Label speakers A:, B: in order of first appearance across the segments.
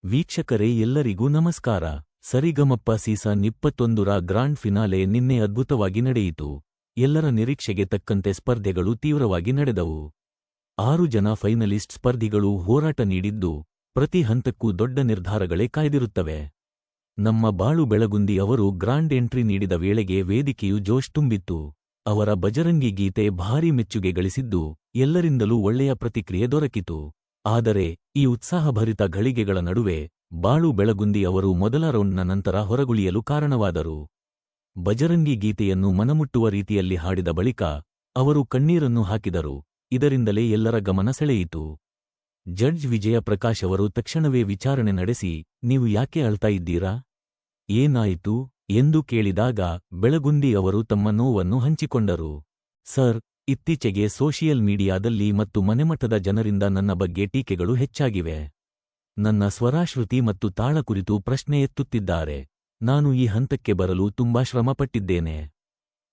A: ವೀಕ್ಷಕರೇ ಎಲ್ಲರಿಗೂ ನಮಸ್ಕಾರ. ಸರಿಗಮಪ್ಪ ಸೀಸನ್ 21ರ ಗ್ರಾಂಡ್ ಫಿನಾಲೆ ನಿನ್ನೆ ಅದ್ಭುತವಾಗಿ ನಡೆಯಿತು. ಎಲ್ಲರ ನಿರೀಕ್ಷೆಗೆ ತಕ್ಕಂತೆ ಸ್ಪರ್ಧೆಗಳು ತೀವ್ರವಾಗಿ ನಡೆದವು. 6 ಜನ ಫೈನಲಿಸ್ಟ್ ಸ್ಪರ್ಧಿಗಳು ಹೋರಾಟ ನೀಡಿದ್ದು, ಪ್ರತಿ ಹಂತಕ್ಕೂ ದೊಡ್ಡ ನಿರ್ಧಾರಗಳೇ ಕಾಯ್ದಿರುತ್ತವೆ. ನಮ್ಮ ಬಾಳು ಬೆಳಗುಂದಿ ಅವರು ಗ್ರಾಂಡ್ ಎಂಟ್ರಿ ನೀಡಿದ ವೇಳೆಗೆ ವೇದಿಕೆಯು ಜೋಶ್ ತುಂಬಿತ್ತು. ಅವರ ಬಜರಂಗಿ ಗೀತೆ ಭಾರೀ ಮೆಚ್ಚುಗೆ ಗಳಿಸಿದ್ದು, ಎಲ್ಲರಿಂದಲೂ ಒಳ್ಳೆಯ ಪ್ರತಿಕ್ರಿಯೆ ದೊರಕಿತು. ಆದರೆ ಈ ಉತ್ಸಾಹಭರಿತ ಘಳಿಗೆಗಳ ನಡುವೆ ಬಾಳು ಬೆಳಗುಂದಿ ಅವರು ಮೊದಲ ರೌಂಡ್ನ ನಂತರ ಹೊರಗುಳಿಯಲು ಕಾರಣವಾದರು. ಬಜರಂಗಿ ಗೀತೆಯನ್ನು ಮನಮುಟ್ಟುವ ರೀತಿಯಲ್ಲಿ ಹಾಡಿದ ಬಳಿಕ ಅವರು ಕಣ್ಣೀರನ್ನು ಹಾಕಿದರು. ಇದರಿಂದಲೇ ಎಲ್ಲರ ಗಮನ ಸೆಳೆಯಿತು. ಜಡ್ಜ್ ವಿಜಯ ಪ್ರಕಾಶ್ ಅವರು ತಕ್ಷಣವೇ ವಿಚಾರಣೆ ನಡೆಸಿ, ನೀವು ಯಾಕೆ ಅಳ್ತಾ ಇದ್ದೀರಾ? ಏನಾಯಿತು ಎಂದು ಕೇಳಿದಾಗ ಬೆಳಗುಂದಿ ಅವರು ತಮ್ಮ ನೋವನ್ನು ಹಂಚಿಕೊಂಡರು. ಸರ್, ಇತ್ತೀಚೆಗೆ ಸೋಷಿಯಲ್ ಮೀಡಿಯಾದಲ್ಲಿ ಮತ್ತು ಮನೆಮಟ್ಟದ ಜನರಿಂದ ನನ್ನ ಬಗ್ಗೆ ಟೀಕೆಗಳು ಹೆಚ್ಚಾಗಿವೆ. ನನ್ನ ಸ್ವರಾಶ್ರುತಿ ಮತ್ತು ತಾಳ ಕುರಿತು ಪ್ರಶ್ನೆ ಎತ್ತುತ್ತಿದ್ದಾರೆ. ನಾನು ಈ ಹಂತಕ್ಕೆ ಬರಲು ತುಂಬಾ ಶ್ರಮಪಟ್ಟಿದ್ದೇನೆ.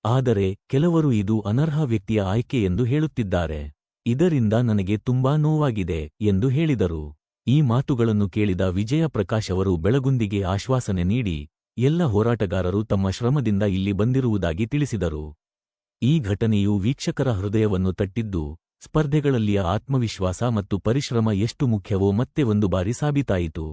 A: ಆದರೆ ಕೆಲವರು ಇದು ಅನರ್ಹ ವ್ಯಕ್ತಿಯ ಆಯ್ಕೆ ಎಂದು ಹೇಳುತ್ತಿದ್ದಾರೆ. ಇದರಿಂದ ನನಗೆ ತುಂಬಾ ನೋವಾಗಿದೆ ಎಂದು ಹೇಳಿದರು. ಈ ಮಾತುಗಳನ್ನು ಕೇಳಿದ ವಿಜಯ ಪ್ರಕಾಶ್ ಅವರು ಬೆಳಗುಂದಿಗೆ ಆಶ್ವಾಸನೆ ನೀಡಿ, ಎಲ್ಲ ಹೋರಾಟಗಾರರು ತಮ್ಮ ಶ್ರಮದಿಂದ ಇಲ್ಲಿ ಬಂದಿರುವುದಾಗಿ ತಿಳಿಸಿದರು. ಈ ಘಟನೆಯು ವೀಕ್ಷಕರ ಹೃದಯವನ್ನು ತಟ್ಟಿದ್ದು, ಸ್ಪರ್ಧೆಗಳಲ್ಲಿಯ ಆತ್ಮವಿಶ್ವಾಸ ಮತ್ತು ಪರಿಶ್ರಮ ಎಷ್ಟು ಮುಖ್ಯವೋ ಮತ್ತೆ ಒಂದು ಬಾರಿ ಸಾಬೀತಾಯಿತು.